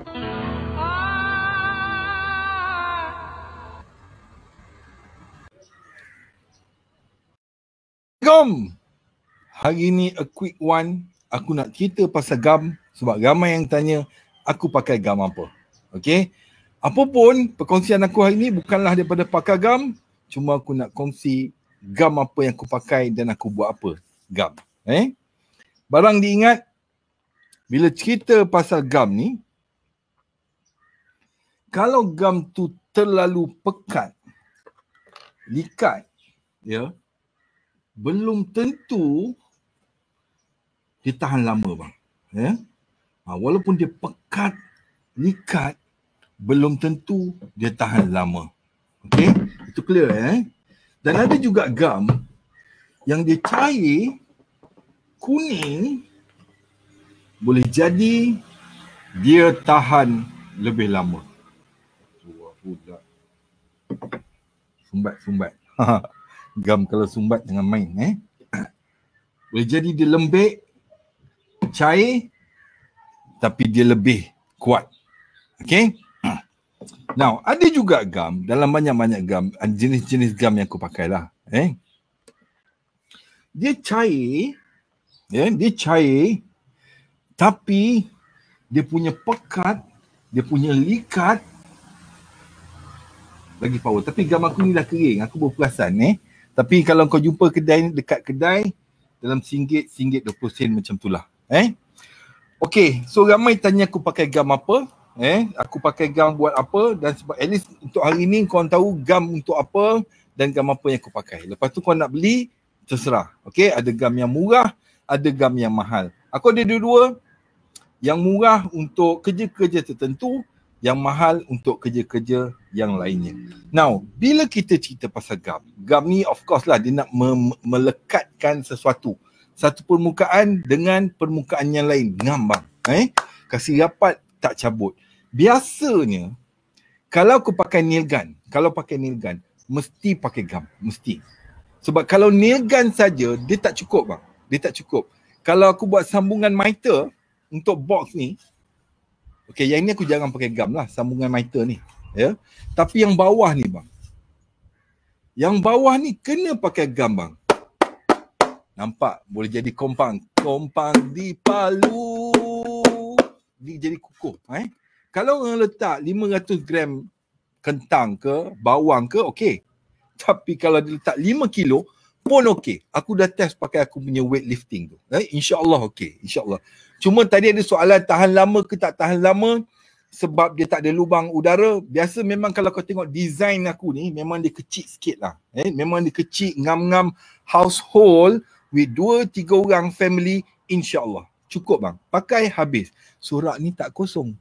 Assalamualaikum. Hari ni a quick one. Aku nak cerita pasal gam sebab ramai yang tanya aku pakai gam apa. Okay. Apa pun perkongsian aku hari ni bukanlah daripada pakar gam. Cuma aku nak kongsi gam apa yang aku pakai dan aku buat apa gam. Barang diingat bila cerita pasal gam ni, kalau gam tu terlalu pekat, likat, ya, belum tentu dia tahan lama bang. Ya? Walaupun dia pekat, likat, belum tentu dia tahan lama. Okey, itu clear Dan ada juga gam yang dia cair, kuning, boleh jadi dia tahan lebih lama. Sumbat. Gam kalau sumbat jangan main Boleh jadi dia lembik, cair, tapi dia lebih kuat. Okay. Now, ada juga gam, dalam banyak-banyak gam, jenis-jenis gam yang aku pakai lah. Dia cair, dia cair, tapi dia punya pekat, dia punya likat lagi power. Tapi gam aku ni dah kering, aku berperasan Tapi kalau kau jumpa kedai ni, dekat kedai, dalam RM1, RM20 macam tu lah. Okay, so ramai tanya aku pakai gam apa. Aku pakai gam buat apa. Dan sebab at least untuk hari ni korang tahu gam untuk apa dan gam apa yang aku pakai. Lepas tu kau nak beli, terserah. Okay, ada gam yang murah, ada gam yang mahal. Aku ada dua-dua. Yang murah untuk kerja-kerja tertentu, yang mahal untuk kerja-kerja yang lainnya. Now, bila kita cerita pasal gam ni of course lah dia nak melekatkan sesuatu. Satu permukaan dengan permukaan yang lain. Ngam bang. Kasih rapat, tak cabut. Biasanya, kalau aku pakai nail gun, mesti pakai gam. Mesti. Sebab kalau nail gun saja, dia tak cukup bang. Dia tak cukup. Kalau aku buat sambungan mitre untuk box ni, okay, yang ni aku jarang pakai gam lah, sambungan mitre ni. Ya. Tapi yang bawah ni bang. Yang bawah ni kena pakai gam bang. Nampak? Boleh jadi kompang. Kompang dipalu. Dia jadi kukuh. Kalau orang letak 500 gram kentang ke, bawang ke, okey. Tapi kalau dia letak 5 kilo pun okey. Aku dah test pakai aku punya weightlifting tu. InsyaAllah okey. InsyaAllah. Cuma tadi ada soalan tahan lama ke tak tahan lama sebab dia tak ada lubang udara. Biasa memang kalau kau tengok design aku ni, memang dia kecil sikit lah. Memang dia kecil, ngam-ngam household with 2-3 orang family, insyaAllah. Cukup bang. Pakai habis. So rak ni tak kosong.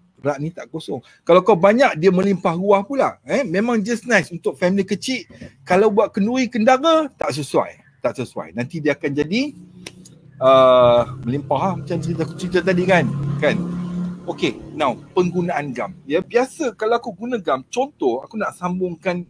Kalau kau banyak, dia melimpah ruah pula. Memang just nice untuk family kecil. Kalau buat kenduri kendara, tak sesuai. Nanti dia akan jadi melimpah macam cerita tadi kan. Okay, now penggunaan gam. Ya, biasa kalau aku guna gam, contoh aku nak sambungkan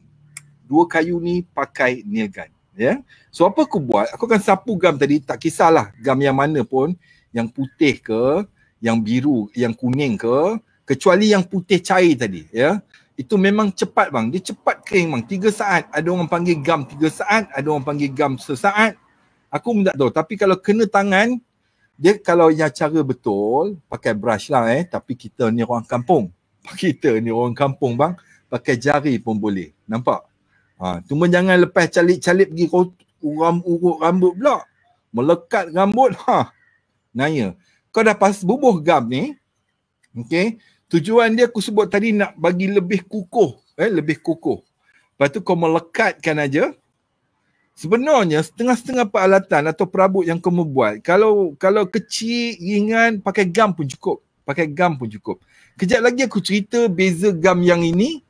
dua kayu ni pakai nail gun. Ya. So apa aku buat? Aku akan sapu gam tadi, tak kisahlah gam yang mana pun, yang putih ke, yang biru, yang kuning ke, kecuali yang putih cair tadi, ya. Itu memang cepat bang. Dia cepat kering bang. 3 saat. Ada orang panggil gam 3 saat, ada orang panggil gam sesaat. Aku pun tak tahu. Tapi kalau kena tangan, dia kalau yang cara betul, pakai brush lah tapi kita ni orang kampung. Bang. Pakai jari pun boleh. Nampak? Cuma jangan lepas calip-calip pergi urut rambut pula. Melekat rambut. Naya. Kau dah pas bubuh gam ni. Okay. Tujuan dia aku sebut tadi nak bagi lebih kukuh. Lebih kukuh. Lepas tu kau melekatkan aja. Sebenarnya setengah-setengah peralatan atau perabot yang kau buat, kalau kecil, ringan, pakai gam pun cukup. Kejap lagi aku cerita beza gam yang ini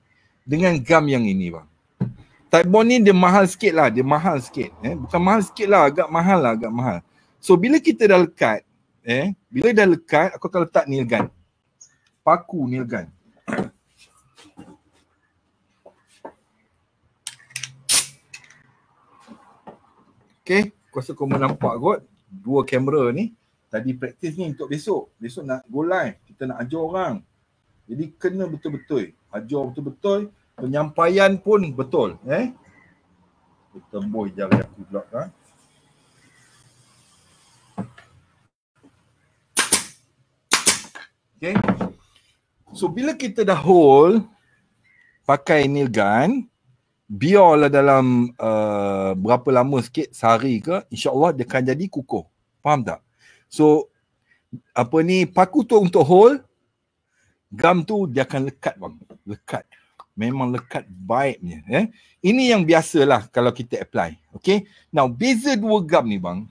dengan gam yang ini bang. Titebond ni dia mahal sikit lah. Bukan mahal sikit lah, agak mahal. So bila kita dah lekat, aku akan letak nail gun. Paku nail gun. Okay, kuasa kau nampak kot dua kamera ni. Tadi praktis ni untuk besok. Besok nak go live. Kita nak ajar orang. Jadi kena betul-betul. Ajar betul-betul. Penyampaian pun betul. Temboi jari aku pula. Okay. So bila kita dah hold pakai nail gun, biarlah dalam berapa lama sikit, sehari ke, insyaAllah dia akan jadi kukuh. Faham tak? So paku tu untuk hold, gam tu dia akan lekat bang. Lekat. Memang lekat baiknya. Ini yang biasalah kalau kita apply. Okay. Now beza dua gam ni bang.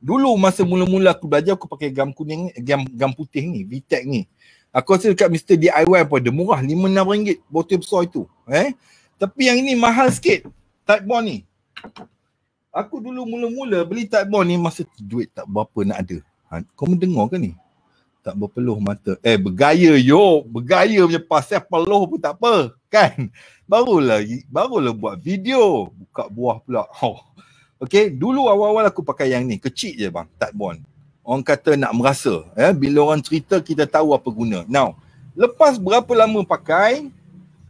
Dulu masa mula-mula aku belajar, aku pakai gam kuning, gam putih ni, VTech ni. Aku rasa dekat Mr. DIY pun ada murah, RM5-6 botol besar itu. Tapi yang ini mahal sikit, type bond ni. Aku dulu mula-mula beli type bond ni masa duit tak berapa nak ada. Kau mendengar ke ni? Tak berpeluh mata. Bergaya bergaya punya pasal peluh pun tak apa. Kan? Barulah buat video. Buka buah pula. Okay, dulu awal-awal aku pakai yang ni. Kecil je bang, type bond. Orang kata nak merasa. Bila orang cerita, kita tahu apa guna. Now, lepas berapa lama pakai,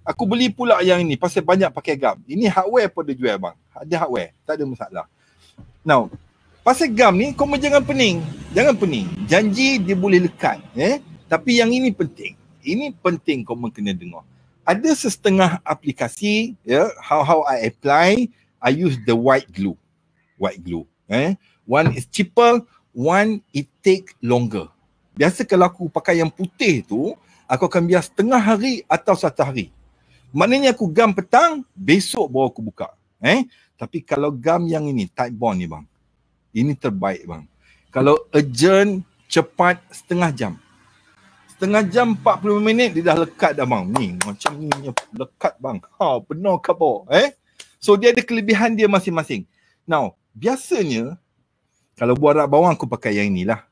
aku beli pula yang ini. Pasal banyak pakai gam. Ini hardware pun dia jual bang. Ada hardware. Tak ada masalah. Now, pasal gam ni, kau jangan pening. Jangan pening. Janji dia boleh lekat. Tapi yang ini penting. Ini penting kau kena dengar. Ada setengah aplikasi, how I apply, I use the white glue. White glue. One is cheaper, one it take longer. Biasa kalau aku pakai yang putih tu, aku akan biar setengah hari atau 1 hari. Maknanya aku gam petang, besok baru aku buka. Tapi kalau gam yang ini, type bond ni bang, ini terbaik bang. Kalau urgent, cepat, setengah jam. Setengah jam 40 minit dia dah lekat dah bang. Ni macam ni lekat bang. Benar khabar. So dia ada kelebihan dia masing-masing. Now, biasanya kalau buat rak bawang aku pakai yang inilah.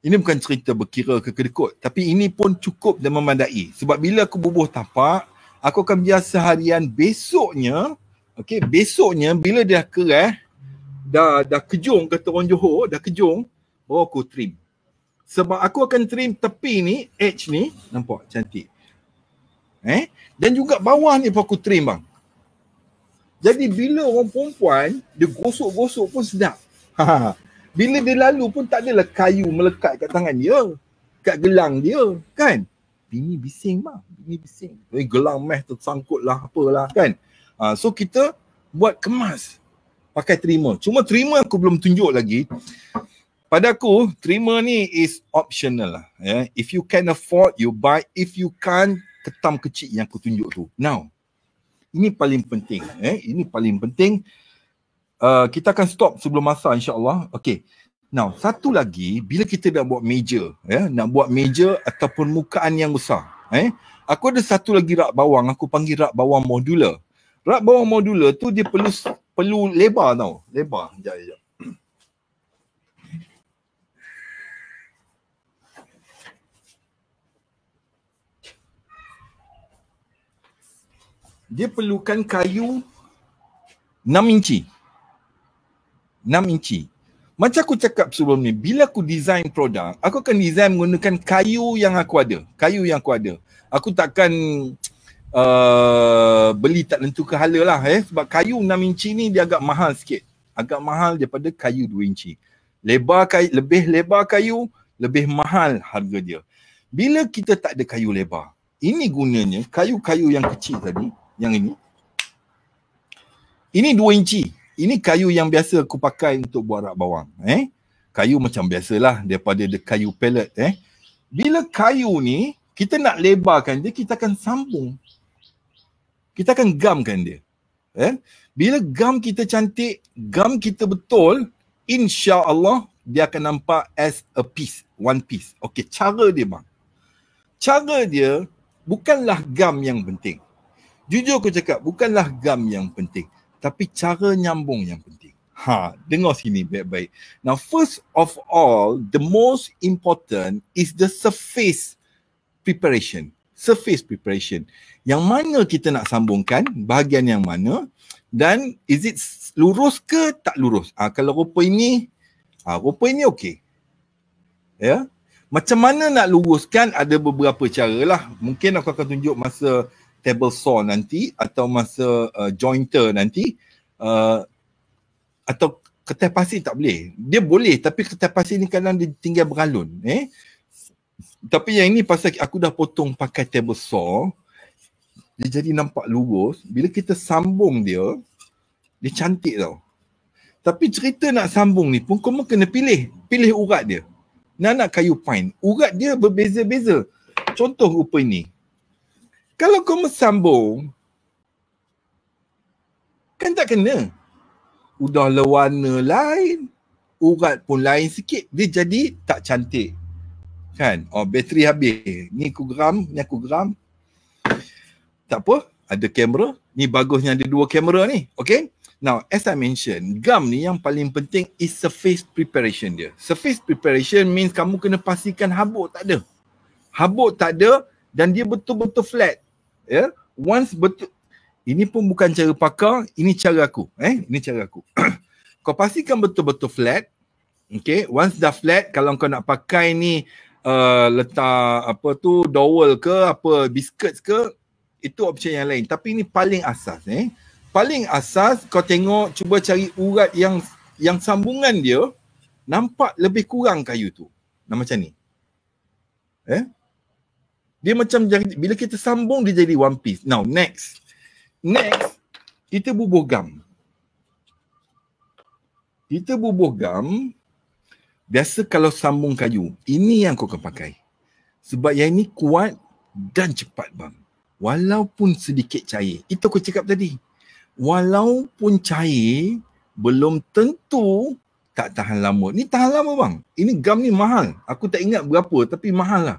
Ini bukan cerita berkira ke kedekut, tapi ini pun cukup dan memadai. Sebab bila aku bubuh tapak, aku akan biar seharian. Besoknya, besoknya bila dia kerah, dah kejung, kata orang Johor, dah kejung, baru aku trim. Sebab aku akan trim tepi ni, edge ni, nampak cantik. Dan juga bawah ni pun aku trim bang. Jadi bila orang perempuan, dia gosok-gosok pun sedap. Bila dia lalu pun tak adalah kayu melekat kat tangan dia, kat gelang dia, kan? Bini bising bang, bini bising. Gelang meh tersangkut lah, apalah, kan? So kita buat kemas pakai trimmer. Cuma trimmer aku belum tunjuk lagi. Pada aku, trimmer ni is optional lah. If you can afford, you buy. If you can't, ketam kecil yang aku tunjuk tu. Now, ini paling penting. Ini paling penting. Kita akan stop sebelum masa insyaAllah. Okay. Now, satu lagi, bila kita nak buat meja, nak buat meja ataupun mukaan yang besar. Aku ada satu lagi rak bawang, aku panggil rak bawang modular. Rak bawang modular tu dia perlu lebar tau. Lebar. Sekejap. Dia perlukan kayu 6 inci. 6 inci. Macam aku cakap sebelum ni, bila aku design produk, aku akan design menggunakan kayu yang aku ada. Kayu yang aku ada. Aku takkan beli tak tentu ke hala lah. Sebab kayu 6 inci ni dia agak mahal sikit. Agak mahal daripada kayu 2 inci. Lebih lebar kayu, lebih mahal harga dia. Bila kita tak ada kayu lebar, ini gunanya kayu-kayu yang kecil tadi, yang ini. Ini 2 inci. Ini kayu yang biasa aku pakai untuk buat rak bawang. Kayu macam biasalah daripada kayu pellet. Bila kayu ni, kita nak lebarkan dia, kita akan sambung. Kita akan gamkan dia. Bila gam kita cantik, gam kita betul, insya-Allah dia akan nampak as a piece, one piece. Okey, cara dia bang. Cara dia bukanlah gam yang penting. Jujur aku cakap, bukanlah gam yang penting, tapi cara nyambung yang penting. Dengar sini baik-baik. Now, first of all, the most important is the surface preparation. Surface preparation. Yang mana kita nak sambungkan, bahagian yang mana, dan is it lurus ke tak lurus? Kalau rupa ini okey. Macam mana nak luruskan, ada beberapa cara lah. Mungkin aku akan tunjuk masa table saw nanti atau masa jointer nanti. Atau ketai pasir tak boleh. Dia boleh tapi ketai pasir ni kadang dia tinggal beralun. Tapi yang ini pasal aku dah potong pakai table saw, dia jadi nampak lurus. Bila kita sambung dia cantik tau. Tapi cerita nak sambung ni pun kau kena pilih urat dia. Nak kayu pine, urat dia berbeza-beza. Contoh rupa ini. Kalau kau sambung, kan tak kena. Udahlah warna lain, urat pun lain sikit, dia jadi tak cantik. Kan? Bateri habis. Ni aku geram. Tak apa, ada kamera. Ni bagusnya ada 2 kamera ni. Okay? Now, as I mentioned, gum ni yang paling penting is surface preparation dia. Surface preparation means kamu kena pastikan habuk tak ada. Habuk tak ada dan dia betul-betul flat. Ya? Once betul, ini pun bukan cara pakar, ini cara aku. Ini cara aku. Kau pastikan betul-betul flat. Okay? Once dah flat, kalau kau nak pakai ni letak dowel ke, biscuits ke, itu option yang lain. Tapi ini paling asas. Paling asas kau tengok, cuba cari urat yang sambungan dia nampak lebih kurang kayu tu. Macam ni. Dia macam bila kita sambung dia jadi one piece. Now next kita bubuh gum. Biasa kalau sambung kayu, ini yang kau akan pakai. Sebab yang ini kuat dan cepat bang. Walaupun sedikit cair. Itu aku cakap tadi. Walaupun cair, belum tentu tak tahan lama. Ni tahan lama bang. Ini gum ni mahal. Aku tak ingat berapa tapi mahal lah.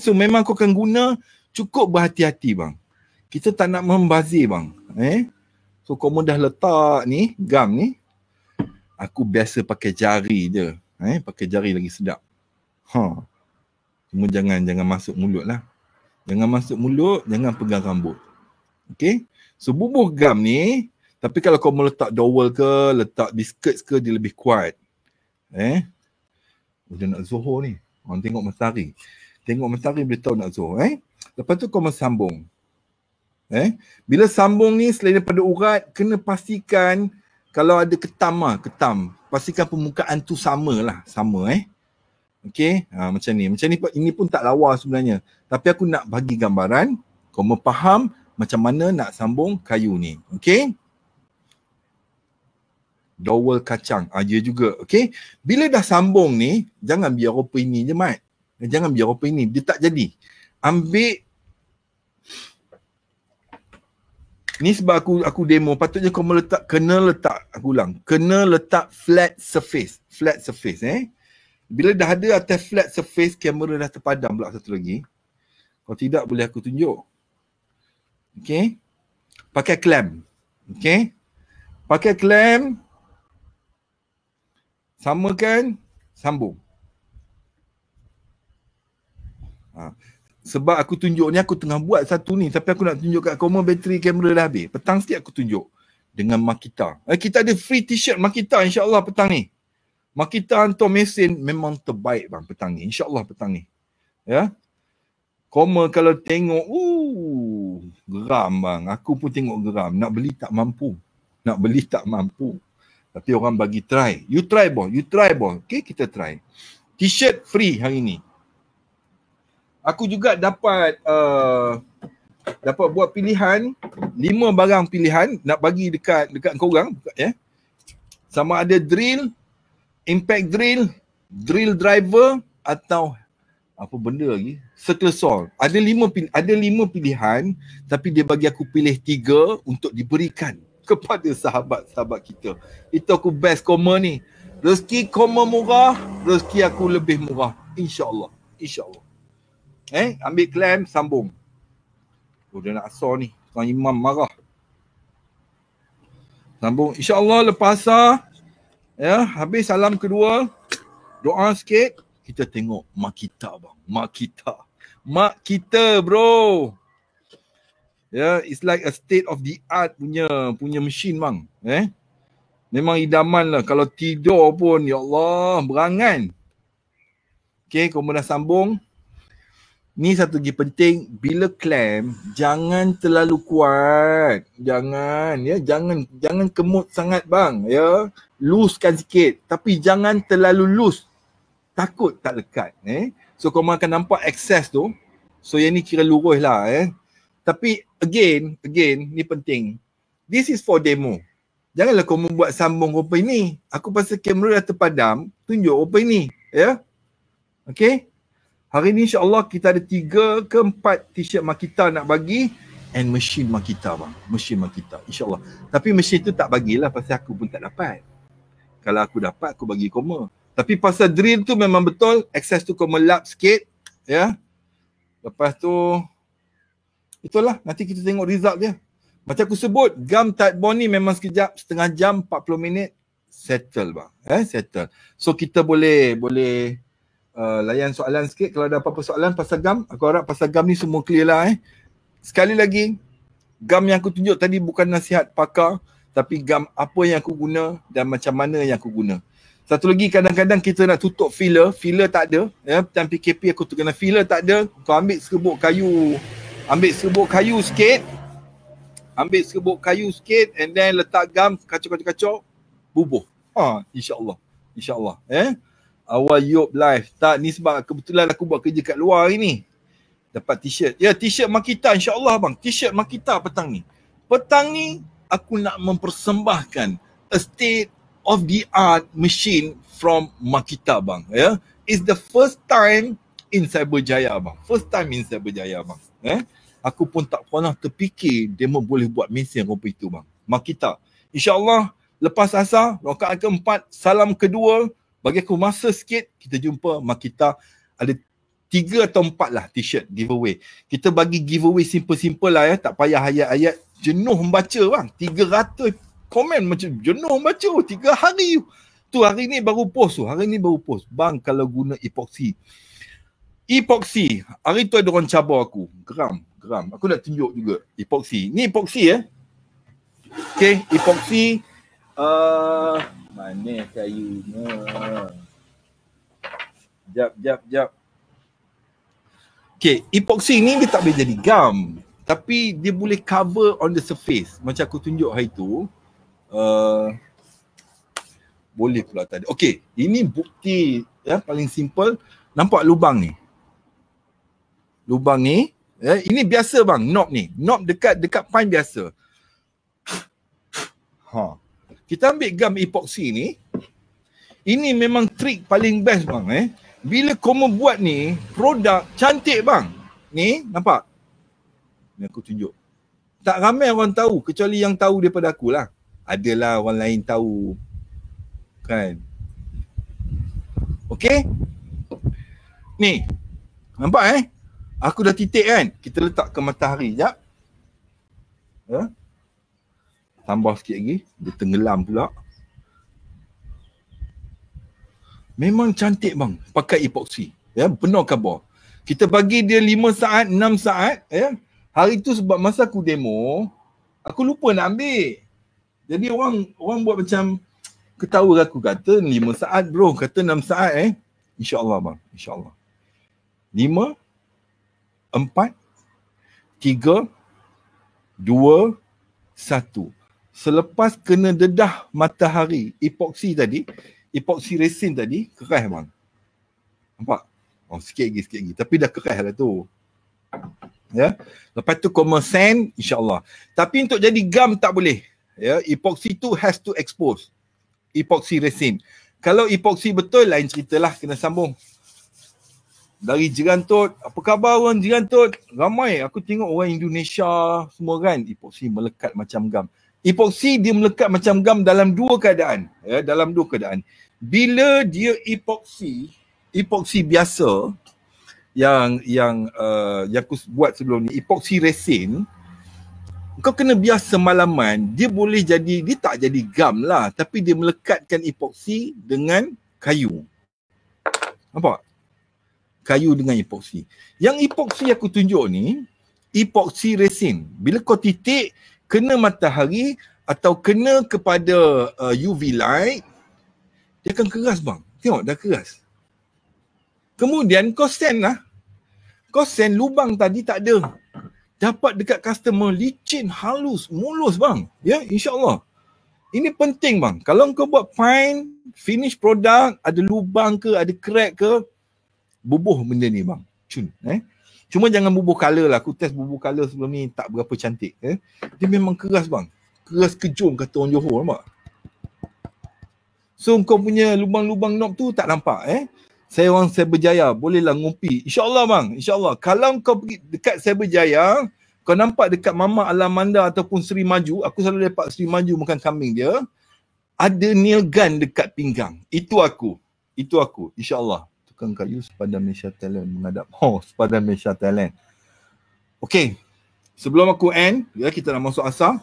So memang kau akan guna, cukup berhati-hati bang. Kita tak nak membazir bang. So kau dah letak ni, gum ni. Aku biasa pakai jari je. Pakai jari lagi sedap. Cuma jangan masuk mulut lah. Jangan masuk mulut, jangan pegang rambut. Okay? So bubuh gum ni, tapi kalau kau mau letak dowel ke, letak biscuits ke, dia lebih kuat. Udah nak zuhur ni. Orang tengok matahari. Tengok matahari boleh tahu nak zuhur. Lepas tu kau sambung. Bila sambung ni, selain daripada urat, kena pastikan kalau ada ketam. Pastikan permukaan tu sama. Okay, macam ni. Ini pun tak lawa sebenarnya. Tapi aku nak bagi gambaran, kau faham macam mana nak sambung kayu ni. Okay. Dowel kacang. Dia juga. Okay. Bila dah sambung ni, jangan biar rupa ini je Mat. Jangan biar rupa ini. Dia tak jadi. Ambil. Ni sebab aku demo. Patutnya kau kena letak flat surface. Flat surface. Bila dah ada atas flat surface, kamera dah terpadam pula satu lagi. Kalau tidak, boleh aku tunjuk. Okay. Pakai clamp. Okay. Pakai clamp. Samakan. Sambung. Sebab aku tunjuk ni, aku tengah buat satu ni. Tapi aku nak tunjuk kat kau, bateri kamera dah habis. Petang sikit aku tunjuk. Dengan Makita. Kita ada free t-shirt Makita insyaAllah petang ni. Makita hantar mesin memang terbaik bang petang ni. InsyaAllah petang ni. Ya. Koma kalau tengok, geram bang. Aku pun tengok geram. Nak beli tak mampu. Tapi orang bagi try. You try boh. Okay, kita try. T-shirt free hari ni. Aku juga dapat buat pilihan, 5 barang pilihan nak bagi dekat korang. Sama ada drill, impact drill, drill driver atau apa benda lagi, circle saw. Ada 5 pilihan, tapi dia bagi aku pilih 3 untuk diberikan kepada sahabat-sahabat kita. Itu aku best Koma ni. Rezeki Koma murah, rezeki aku lebih murah. InsyaAllah. Ambil clamp, sambung. Dah nak asar ni. Tuan Imam marah. Sambung. InsyaAllah lepas asar, habis salam kedua, doa sikit, kita tengok Makita bang. Makita bro. It's like a state of the art punya mesin bang. Memang idaman lah. Kalau tidur pun, ya Allah, berangan. Okay, kau dah sambung. Ni satu lagi penting, bila clamp jangan terlalu kuat. Jangan ya, jangan kemut sangat bang ya. Loosekan sikit tapi jangan terlalu loose. Takut tak lekat So kau akan nampak excess tu. So yang ni kira lurus lah Tapi again ni penting. This is for demo. Janganlah kau membuat sambung rupa ini. Aku pasal kamera dah terpadam, tunjuk rupa ini ya. Okay. Hari ni insyaAllah kita ada 3 ke 4 t-shirt Makita nak bagi and mesin Makita bang. Mesin Makita insyaAllah. Tapi mesin tu tak bagilah pasal aku pun tak dapat. Kalau aku dapat aku bagi koma. Tapi pasal drill tu memang betul. Access tu kau melap sikit. Ya. Lepas tu itulah nanti kita tengok result dia. Macam aku sebut gum tight bond ni memang sekejap, setengah jam, 40 minit settle bang. Settle. So kita boleh layan soalan sikit. Kalau ada apa-apa soalan pasal gam, aku harap pasal gam ni semua clear lah Sekali lagi, gam yang aku tunjuk tadi bukan nasihat pakar, tapi gam apa yang aku guna dan macam mana yang aku guna. Satu lagi, kadang-kadang kita nak tutup filler tak ada Time PKP aku tu kena filler tak ada. Kau ambil serbuk kayu sikit and then letak gam, kacau-kacau bubuh. InsyaAllah awal Yop live. Tak, ni sebab kebetulan aku buat kerja kat luar hari ni. Dapat t-shirt. Ya, t-shirt Makita insyaAllah bang. T-shirt Makita petang ni. Petang ni aku nak mempersembahkan a state of the art machine from Makita bang. Ya. It's the first time in Cyberjaya bang. Aku pun tak pernah terfikir dia boleh buat mesin rupa itu bang. Makita. InsyaAllah lepas asar, rakaat keempat, salam kedua, bagi aku masa sikit, kita jumpa Makita. Ada 3 atau 4 lah t-shirt giveaway. Kita bagi giveaway simple-simple lah tak payah ayat-ayat. Jenuh membaca bang. 300 komen macam jenuh membaca. 3 hari. Tu hari ni baru post Bang, kalau guna epoxy. Hari tu ada orang cabar aku. Geram. Aku nak tunjuk juga epoxy. Ni epoxy Okay, epoxy. Mana kayunya? Jap. Okay, epoxy ni dia tak boleh jadi gum. Tapi dia boleh cover on the surface. Macam aku tunjuk hari tu. Boleh pula tadi. Okay, ini bukti paling simple. Nampak lubang ni? Ini biasa bang, knob ni. Knob dekat pipe biasa. Kita ambil gum epoxy ni. Ini memang trik paling best bang Bila kau buat ni, produk cantik bang. Ni, nampak? Ni aku tunjuk. Tak ramai orang tahu, kecuali yang tahu daripada aku lah. Adalah orang lain tahu. Kan? Okay? Ni. Nampak Aku dah titik kan? Kita letak ke matahari. Sekejap. Tambah sikit lagi. Dia tenggelam pula. Memang cantik bang. Pakai epoxy. Penuh khabar. Kita bagi dia 5 saat, 6 saat. Hari tu sebab masa aku demo, aku lupa nak ambil. Jadi orang buat macam ketawa aku. Kata 5 saat bro. Kata 6 saat InsyaAllah bang. InsyaAllah. 5, 4, 3, 2, 1. Selepas kena dedah matahari, epoxy resin tadi, keras bang. Nampak? Sikit lagi. Tapi dah keras lah tu. Lepas tu koma sand, insyaAllah. Tapi untuk jadi gum tak boleh. Epoxy tu has to expose. Epoxy resin. Kalau epoxy betul, lain ceritalah, kena sambung. Dari Jerantut, apa khabar orang Jerantut? Ramai, aku tengok orang Indonesia semua kan, epoxy melekat macam gum. Epoxy dia melekat macam gum dalam 2 keadaan. Dalam 2 keadaan. Bila dia epoxy biasa yang aku buat sebelum ni, epoxy resin, kau kena biasa malaman, dia boleh jadi, dia tak jadi gum lah, tapi dia melekatkan epoxy dengan kayu. Nampak? Kayu dengan epoxy. Yang epoxy aku tunjuk ni, epoxy resin. Bila kau titik, kena matahari atau kena kepada UV light, dia akan keras bang. Tengok dah keras. Kemudian kau send lah. Kau send lubang tadi tak ada. Dapat dekat customer, licin, halus, mulus bang. Ya, insyaAllah. Ini penting bang. Kalau kau buat fine, finish product, ada lubang ke, ada crack ke, bubuh benda ni bang. Cun. Cuma jangan bubuh color lah. Aku test bubuh color sebelum ni tak berapa cantik. Dia memang keras bang. Keras kejung kata orang Johor, nampak? So kau punya lubang-lubang knob tu tak nampak. Saya orang Cyberjaya, bolehlah ngumpi. InsyaAllah bang, insyaAllah. Kalau kau pergi dekat Cyberjaya, kau nampak dekat Mama Alamanda ataupun Seri Maju, aku selalu lepak Seri Maju makan kambing dia, ada nail gun dekat pinggang. Itu aku, insyaAllah. Tukang kayu sepadan Malaysia Talent menghadap. Sepadan Malaysia Talent. Okay, sebelum aku end, ya, kita nak masuk asar.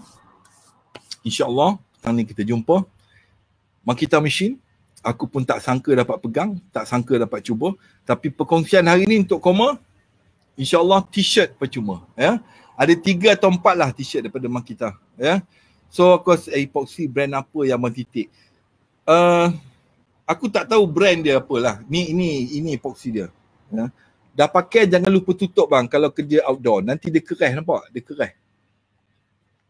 InsyaAllah, petang ni kita jumpa. Makita Machine. Aku pun tak sangka dapat pegang, tak sangka dapat cuba. Tapi perkongsian hari ni untuk Koma, insyaAllah t-shirt percuma. Ya. Ada 3 atau 4 lah t-shirt daripada Makita. Ya. So aku rasa epoxy brand apa yang titik. Aku tak tahu brand dia apalah. Ini epoxy dia. Ya. Dah pakai jangan lupa tutup bang kalau kerja outdoor. Nanti dia keras, nampak? Dia keras.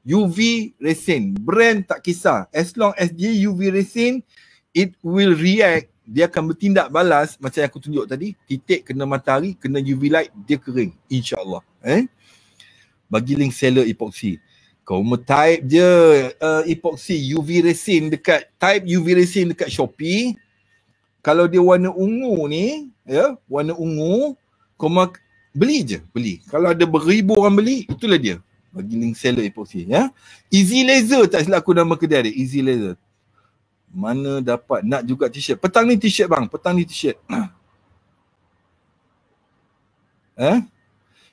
UV resin. Brand tak kisah. As long as dia UV resin, it will react, dia akan bertindak balas macam yang aku tunjuk tadi, titik kena matahari, kena UV light, dia kering, insyaAllah. Bagi link seller epoxy. Kau type je epoxy UV resin dekat, type UV resin dekat Shopee. Kalau dia warna ungu ni, ya, warna ungu, kau beli je, beli. Kalau ada beribu orang beli, itulah dia. Bagi link seller epoxy, ya. Easy Laser, tak silap aku nama kedai dia, Easy Laser. Mana dapat nak juga t-shirt. Petang ni t-shirt bang. Petang ni t-shirt.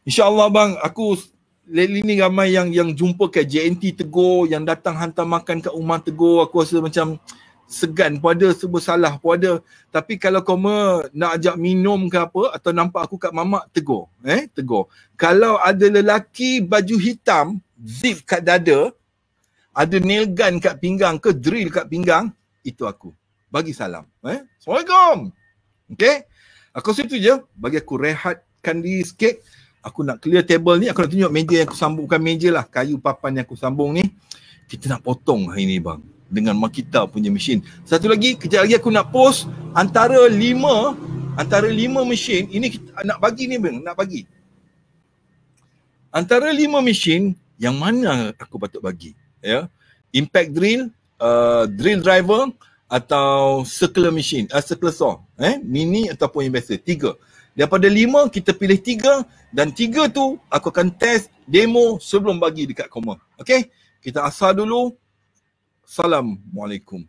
InsyaAllah bang. Aku lately ni ramai yang jumpa kat JNT tegur. Yang datang hantar makan kat rumah tegur. Aku rasa macam segan pun ada. Serba salah pun ada. Tapi kalau kau nak ajak minum ke apa. Atau nampak aku kat mamak, tegur. Tegur. Kalau ada lelaki baju hitam. Zip kat dada. Ada nail gun kat pinggang ke drill kat pinggang. Itu aku. Bagi salam. Assalamualaikum. Okay. Aku rasa itu je. Bagi aku rehatkan diri sikit. Aku nak clear table ni. Aku nak tunjuk meja yang aku sambung. Bukan meja lah. Kayu papan yang aku sambung ni. Kita nak potong hari ni bang. Dengan Makita punya mesin. Satu lagi. Kejap lagi aku nak post. Antara 5 mesin. Ini kita nak bagi ni bang. Nak bagi. Antara 5 mesin. Yang mana aku patut bagi. Ya. Impact drill. Drill driver atau circular machine, circular saw, mini ataupun yang biasa. 3. Daripada 5 kita pilih 3 dan 3 tu aku akan test demo sebelum bagi dekat Koma. Okey, kita asal dulu. Assalamualaikum.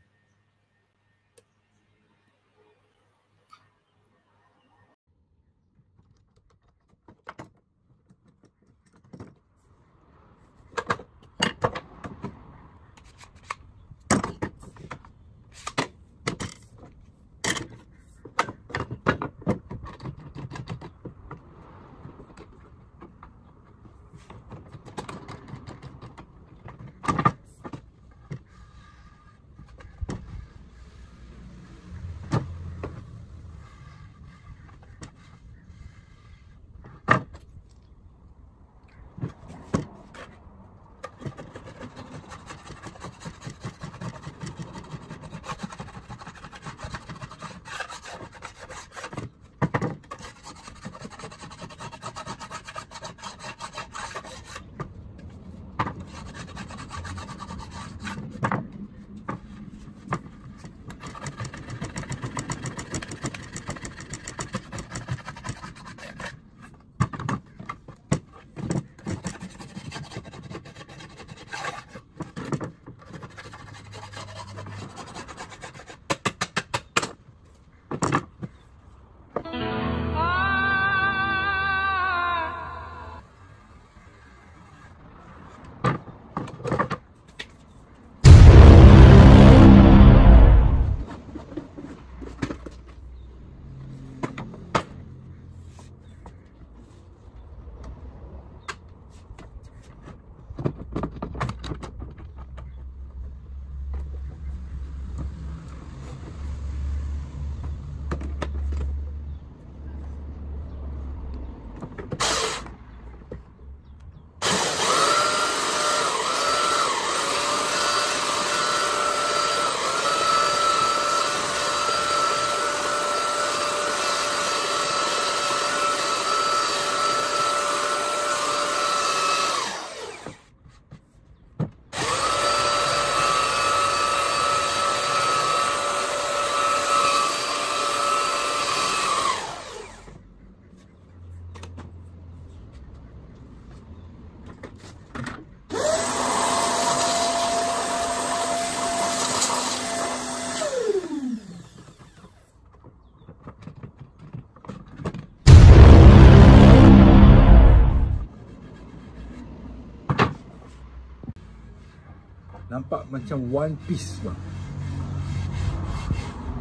nampak macam one piece bang.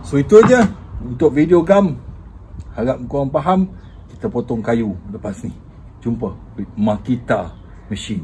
So itu aja untuk video gam. Harap korang faham. Kita potong kayu lepas ni. Jumpa with Makita Machine.